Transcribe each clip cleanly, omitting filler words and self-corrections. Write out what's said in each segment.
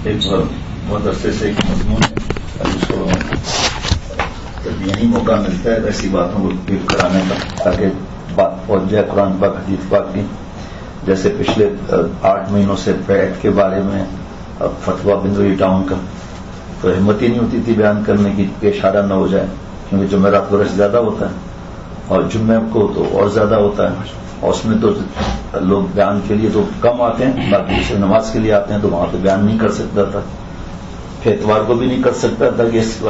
ایک بہت عرصے سے ایک مضمون ہے جس کو جب یہی موقع ملتا ہے ایسی باتوں کو ریپیٹ کرانے کا تاکہ بات پہنچ جائے قرآن پاک حدیث پاک کی. جیسے پچھلے 8 مہینوں سے بیعت کے بارے میں فتویٰ بندوی ٹاؤن کا تو ہمت ہی نہیں ہوتی تھی بیان کرنے کی کہ اشارہ نہ ہو جائے، کیونکہ جمعرات کو رش زیادہ ہوتا ہے اور جمعے کو تو اور زیادہ ہوتا ہے، اور اس میں تو لوگ بیان کے لیے تو کم آتے ہیں، باقی دوسرے نماز کے لیے آتے ہیں تو وہاں پہ بیان نہیں کر سکتا تھا. پھر اتوار کو بھی نہیں کر سکتا تھا کہ اس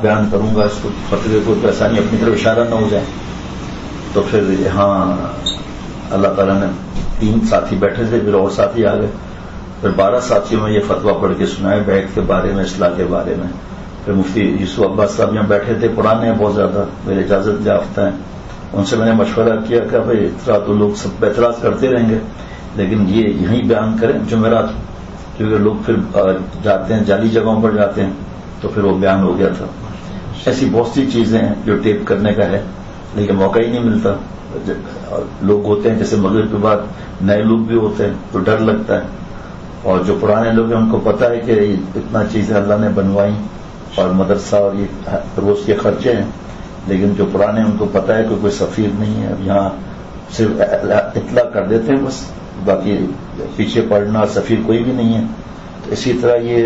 بیان کروں گا اس کو فتوے کو تو ایسا نہیں اپنی طرف اشارہ نہ ہو جائے. تو پھر یہاں اللہ تعالیٰ نے 3 ساتھی بیٹھے تھے، پھر اور ساتھی آ گئے، پھر 12 ساتھیوں میں یہ فتویٰ پڑھ کے سنائے بیعت کے بارے میں، اصلاح کے بارے میں. پھر مفتی یوسف عباس صاحب یہاں بیٹھے تھے، پرانے ہیں بہت زیادہ، میرے اجازت یافتہ ہیں. ان سے میں نے مشورہ کیا کہ بھائی اتنا تو لوگ سب پہ اعتراض کرتے رہیں گے، لیکن یہ یہیں بیان کریں جمعرات، کیونکہ لوگ پھر جاتے ہیں جعلی جگہوں پر جاتے ہیں. تو پھر وہ بیان ہو گیا تھا. ایسی بہت سی چیزیں ہیں جو ٹیپ کرنے کا ہے لیکن موقع ہی نہیں ملتا. لوگ ہوتے ہیں جیسے مغرب کے بعد نئے لوگ بھی ہوتے ہیں تو ڈر لگتا ہے، اور جو پرانے لوگ ہیں ان کو پتہ ہے کہ اتنا چیزیں اللہ نے بنوائی اور مدرسہ اور یہ روز کے خرچے ہیں، لیکن جو پرانے ان کو پتہ ہے کہ کوئی سفیر نہیں ہے، یہاں صرف اطلاع کر دیتے ہیں بس، باقی پیچھے پڑنا سفیر کوئی بھی نہیں ہے. تو اسی طرح یہ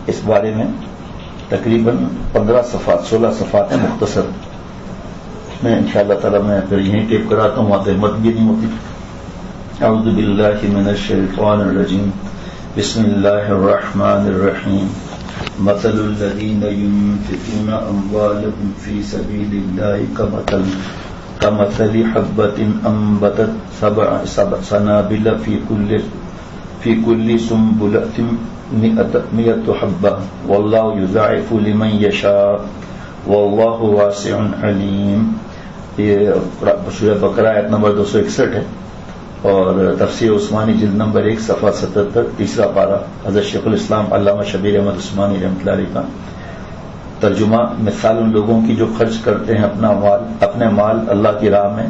اس بارے میں تقریباً 15 صفحات 16 صفحات ہیں مختصر، میں انشاءاللہ تعالی میں پھر یہیں ٹیپ کراتا ہوں، وہاں تو ہمت بھی نہیں ہوتی. اعوذ باللہ من الشیطان الرجیم، بسم اللہ الرحمن الرحیم. مثل الذین ينفقون اموالهم فی سبیل اللہ كمثل حبۃ انبتت 7 سنابل فی کل سنبلۃ 100 حبۃ واللہ یضاعف لمن یشاء واللہ واسع علیم. یہ سورہ بقرہ آیت نمبر 261 ہے، اور تفسیر عثمانی جلد نمبر 1 صفحہ 77 تیسرا پارہ، حضرت شیخ الاسلام علامہ شبیر احمد عثمانی رحمۃ اللہ علیہ کا ترجمہ. مثال ان لوگوں کی جو خرچ کرتے ہیں اپنے مال اللہ کی راہ میں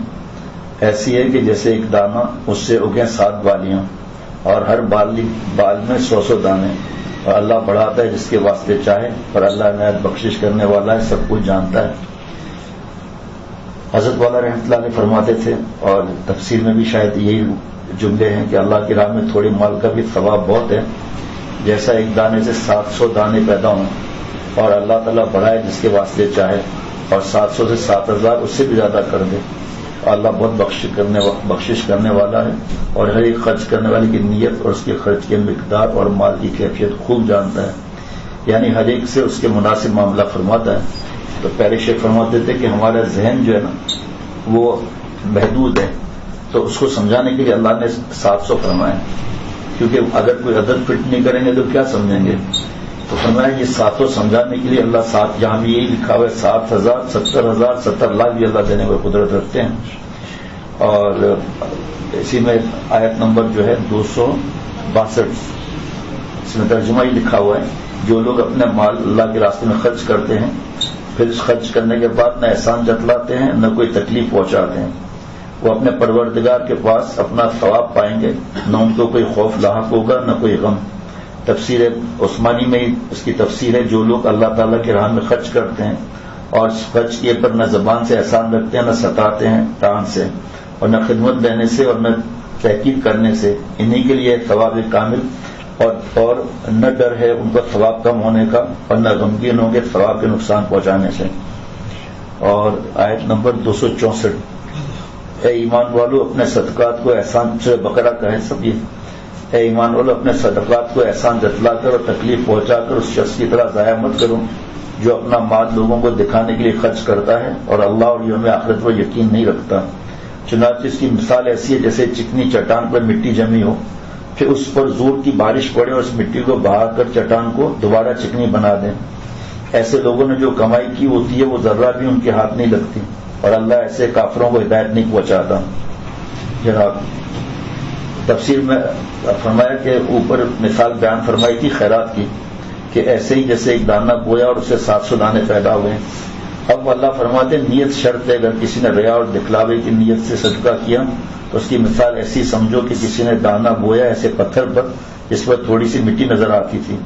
ایسی ہے کہ جیسے ایک دانہ، اس سے اگیں 7 بالیاں، اور ہر بال میں 100 دانے، اور اللہ بڑھاتا ہے جس کے واسطے چاہے، اور اللہ نہایت بخشش کرنے والا ہے، سب کچھ جانتا ہے. حضرت والا رحمۃ اللہ علیہ فرماتے تھے، اور تفسیر میں بھی شاید یہی جملے ہیں کہ اللہ کی راہ میں تھوڑے مال کا بھی ثواب بہت ہے، جیسا ایک دانے سے 700 دانے پیدا ہوں، اور اللہ تعالیٰ بڑھائے جس کے واسطے چاہے، اور 700 سے 7000 اس سے بھی زیادہ کر دے. اللہ بہت بخشش کرنے والا ہے، اور ہر ایک خرچ کرنے والے کی نیت اور اس کے خرچ کی مقدار اور مال کی کیفیت خوب جانتا ہے، یعنی ہر ایک سے اس کے مناسب معاملہ فرماتا ہے. تو پہلے شیخ فرماتے تھے کہ ہمارا ذہن جو ہے نا وہ محدود ہے، تو اس کو سمجھانے کے لیے اللہ نے 700 فرمایا، کیونکہ اگر کوئی عدد فٹ نہیں کریں گے تو کیا سمجھیں گے. تو فرمایا یہ 700 سمجھانے کے لیے اللہ 7، جہاں بھی یہی لکھا ہوا ہے 7000 70000 70 لاکھ بھی اللہ دینے کو قدرت رکھتے ہیں. اور اسی میں آیت نمبر جو ہے 262، اس میں ترجمہ ہی لکھا ہوا ہے، جو لوگ اپنے مال اللہ کے راستے میں خرچ کرتے ہیں، پھر اس خرچ کرنے کے بعد نہ احسان جتلاتے ہیں نہ کوئی تکلیف پہنچاتے ہیں، وہ اپنے پروردگار کے پاس اپنا ثواب پائیں گے، نہ ان کو کوئی خوف لاحق ہوگا نہ کوئی غم. تفسیر عثمانی میں اس کی تفسیر ہے، جو لوگ اللہ تعالیٰ کی راہ میں خرچ کرتے ہیں اور خرچ کیے پر نہ زبان سے احسان رکھتے ہیں، نہ ستاتے ہیں ٹان سے، اور نہ خدمت دینے سے اور نہ تحقیق کرنے سے، انہی کے لیے ثواب کامل، اور نہ ڈر ہے ان کا ثواب کم ہونے کا، اور نہ غمگین ہوں گے ثواب کے نقصان پہنچانے سے. اور آیت نمبر 264، اے ایمان والو اپنے صدقات کو احسان سے بقرہ کا ہے سب یہ، اے ایمان والو اپنے صدقات کو احسان جتلا کر اور تکلیف پہنچا کر اس شخص کی طرح ضائع مت کرو جو اپنا مال لوگوں کو دکھانے کے لیے خرچ کرتا ہے اور اللہ اور یوم آخرت پر یقین نہیں رکھتا. چنانچہ اس کی مثال ایسی ہے جیسے چکنی چٹان پر مٹی جمی ہو، پھر اس پر زور کی بارش پڑے اور اس مٹی کو بہا کر چٹان کو دوبارہ چکنی بنا دیں. ایسے لوگوں نے جو کمائی کی ہوتی ہے وہ ذرہ بھی ان کے ہاتھ نہیں لگتی، اور اللہ ایسے کافروں کو ہدایت نہیں پہنچاتا. جناب تفسیر میں فرمایا کہ اوپر مثال بیان فرمائی تھی خیرات کی، کہ ایسے ہی جیسے ایک دانہ بویا اور اسے 700 دانے پیدا ہوئے. اب اللہ فرماتے نیت شرط ہے، اگر کسی نے ریا اور دکھلاوے کی نیت سے صدقہ کیا تو اس کی مثال ایسی سمجھو کہ کسی نے دانہ بویا ایسے پتھر پر جس پر تھوڑی سی مٹی نظر آتی تھی،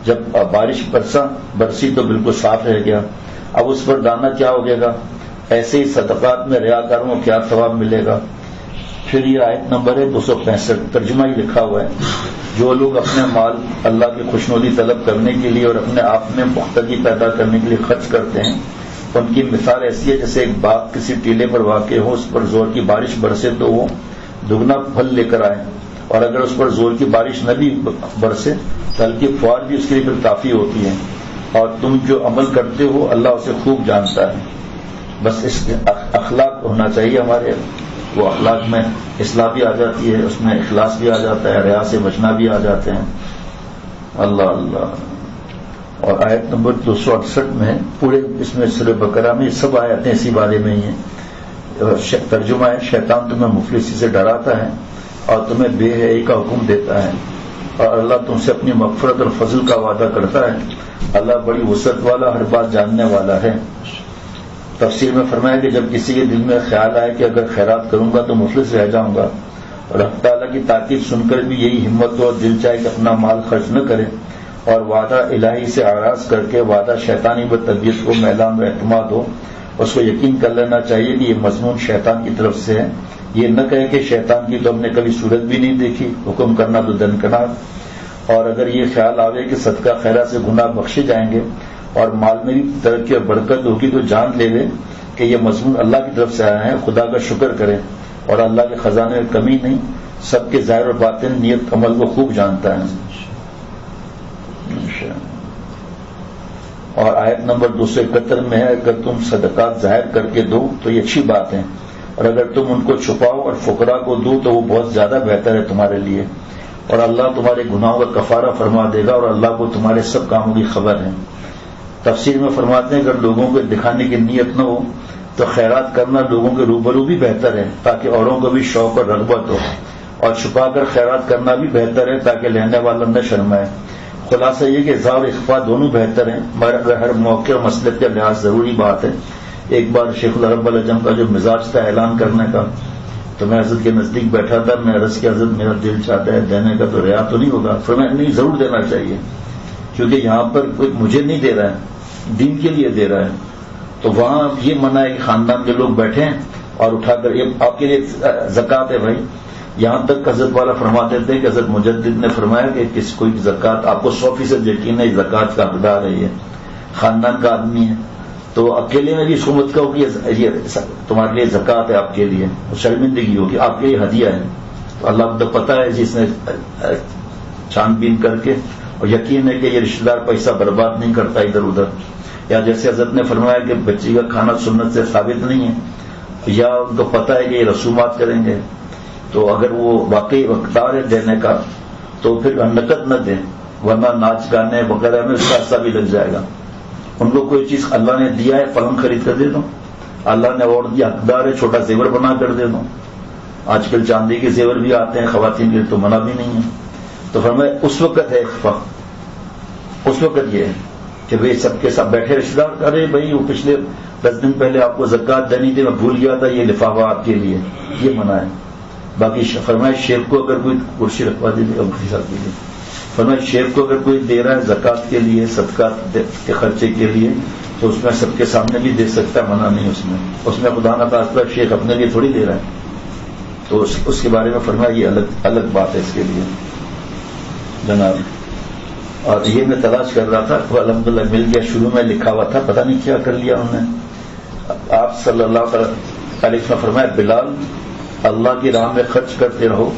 جب بارش برسی تو بالکل صاف رہ گیا، اب اس پر دانا کیا ہوگے گا؟ ایسے ہی صدقات میں ریاکاروں کو کیا ثواب ملے گا؟ پھر یہ آیت نمبر ہے 265، ترجمہ ہی لکھا ہوا ہے، جو لوگ اپنے مال اللہ کی خوشنودی طلب کرنے کے لیے اور اپنے آپ میں پختگی پیدا کرنے کے لیے خرچ کرتے ہیں، ان کی مثال ایسی ہے جیسے ایک باغ کسی ٹیلے پر واقع ہو، اس پر زور کی بارش برسے تو وہ دگنا پھل لے کر آئے، اور اگر اس پر زور کی بارش نہ بھی برسے تو ہلکی فوار بھی اس کے لیے پھر کافی ہوتی ہے، اور تم جو عمل کرتے ہو اللہ اسے خوب جانتا ہے۔ بس اس اخلاق ہونا چاہیے ہمارے، وہ اخلاق میں اصلاح بھی آ جاتی ہے، اس میں اخلاص بھی آ جاتا ہے، ریا سے بچنا بھی آ جاتے ہیں۔ اللہ اللہ۔ اور آیت نمبر 268 میں پورے اس میں سورہ بقرہ میں سب آیتیں اسی بارے میں ہی ہیں۔ ترجمہ ہے، شیطان تمہیں مفلسی سے ڈراتا ہے اور تمہیں بے حیائی کا حکم دیتا ہے، اور اللہ تم سے اپنی مغفرت اور فضل کا وعدہ کرتا ہے، اللہ بڑی وسعت والا، ہر بات جاننے والا ہے۔ تفسیر میں فرمایا کہ جب کسی کے دل میں خیال آئے کہ اگر خیرات کروں گا تو مفلس رہ جاؤں گا، اور حق تعالیٰ کی تاکید سن کر بھی یہی ہمت ہو اور دل چاہے کہ اپنا مال خرچ نہ کرے، اور وعدہ الہی سے آراز کر کے وعدہ شیطانی طبیعت کو میلان و اعتماد ہو، اس کو یقین کر لینا چاہیے کہ یہ مضمون شیطان کی طرف سے ہے۔ یہ نہ کہے کہ شیطان کی تو ہم نے کبھی صورت بھی نہیں دیکھی، حکم کرنا تو دنکنار۔ اور اگر یہ خیال آوے کہ صدقہ خیرات سے گناہ بخشے جائیں گے اور مال میں بھی ترقی اور برکت ہوگی، تو جان لے لے کہ یہ مضمون اللہ کی طرف سے آیا ہے، خدا کا شکر کریں، اور اللہ کے خزانے میں کمی نہیں، سب کے ظاہر اور باطن نیت عمل کو خوب جانتا ہے۔ اور آیت نمبر 271 میں ہے، اگر تم صدقات ظاہر کر کے دو تو یہ اچھی بات ہے، اور اگر تم ان کو چھپاؤ اور فقراء کو دو تو وہ بہت زیادہ بہتر ہے تمہارے لیے، اور اللہ تمہارے گناہوں کا کفارہ فرما دے گا، اور اللہ کو تمہارے سب کاموں کی خبر ہے۔ تفسیر میں فرماتے ہیں اگر لوگوں کو دکھانے کی نیت نہ ہو تو خیرات کرنا لوگوں کے روبرو بھی بہتر ہے تاکہ اوروں کو بھی شوق اور رغبت ہو، اور چھپا کر خیرات کرنا بھی بہتر ہے تاکہ لینے والا نہ شرمائے۔ خلاصہ یہ کہ اظہار اور اخفاء دونوں بہتر ہیں، مگر ہر موقع اور مسلک کے لحاظ ضروری بات ہے۔ ایک بار شیخ العرب العجم کا جو مزاج تھا اعلان کرنے کا، تو میں حضرت کے نزدیک بیٹھا تھا، میں عرض کیا حضرت میرا دل چاہتا ہے دینے کا، تو ریا تو نہیں ہوگا؟ فرمایا نہیں، ضرور دینا چاہیے، کیونکہ یہاں پر کوئی مجھے نہیں دے رہا ہے، دین کے لیے دے رہا ہے۔ تو وہاں یہ منع ہے کہ خاندان کے لوگ بیٹھے ہیں اور اٹھا کر یہ آپ کے لیے زکوٰۃ ہے بھائی، یہاں تک حضرت والا فرماتے تھے کہ حضرت مجدد نے فرمایا کہ کس کوئی زکوٰۃ آپ کو 100% یقین ہے زکوٰۃ کا حقدار ہے، یہ خاندان کا آدمی ہے، تو اکیلے میں بھی اس کو مت کہو کہ یہ تمہارے لیے زکوٰۃ ہے، آپ کے لیے شرمندگی ہوگی، آپ کے لیے ہدیہ ہے۔ تو اللہ کو تو پتہ ہے جس نے چھان بین کر کے، اور یقین ہے کہ یہ رشتہ دار پیسہ برباد نہیں کرتا ادھر ادھر، یا جیسے حضرت نے فرمایا کہ بچی کا کھانا سنت سے ثابت نہیں ہے، یا ان کو پتہ ہے کہ یہ رسومات کریں گے، تو اگر وہ واقعی وقتدار ہے دینے کا تو پھر نقد نہ دیں، ورنہ ناچ گانے وغیرہ میں اس کا حصہ بھی لگ جائے گا۔ ان کو کوئی چیز اللہ نے دیا ہے، پلنگ خرید کر دے دو، اللہ نے اور دیا حقدار ہے، چھوٹا زیور بنا کر دے دو۔ آج کل چاندی کے زیور بھی آتے ہیں خواتین کے لیے، تو منع بھی نہیں ہے۔ تو فرمایا اس وقت ہے اخفا، اس وقت یہ ہے کہ بھئی سب کے ساتھ بیٹھے رشتہ دار، ارے بھائی وہ پچھلے 10 دن پہلے آپ کو زکوٰۃ دینی تھی، میں بھول گیا تھا، یہ لفافہ آپ کے لیے، یہ منع ہے۔ باقی فرمایا شیخ کو اگر کوئی کرسی رکھوا دیجیے، فرمایا شیخ کو اگر کوئی دے رہا ہے زکوٰۃ کے لیے، صدقات کے خرچے کے لیے، تو اس میں سب کے سامنے بھی دے سکتا ہے، منع نہیں اس میں خدا نہ خاصہ شیخ اپنے لیے تھوڑی دے رہا ہے، تو اس کے بارے میں فرمایا یہ الگ بات ہے اس کے لیے جناب۔ اور یہ میں تلاش کر رہا تھا، وہ الحمدللہ مل گیا، شروع میں لکھا ہوا تھا، پتہ نہیں کیا کر لیا انہوں نے۔ آپ صلی اللہ علیہ وسلم فرمایا بلال اللہ کی راہ میں خرچ کرتے رہو،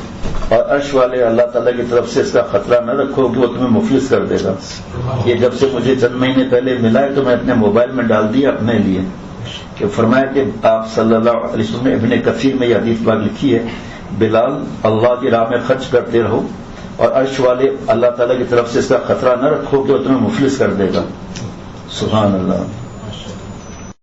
اور عرش والے اللہ تعالیٰ کی طرف سے اس کا خطرہ نہ رکھو کہ وہ تمہیں مفلس کر دے گا۔ یہ جب سے مجھے چند مہینے پہلے ملا ہے تو میں اپنے موبائل میں ڈال دیا اپنے لیے، کہ فرمایا کہ آپ صلی اللہ علیہ وسلم نے ابن کثیر میں یہ حدیث پاک لکھی ہے، بلال اللہ کی راہ میں خرچ کرتے رہو، اور عرش والے اللہ تعالیٰ کی طرف سے اس کا خطرہ نہ رکھو کہ وہ تمہیں مفلس کر دے گا۔ سبحان اللہ۔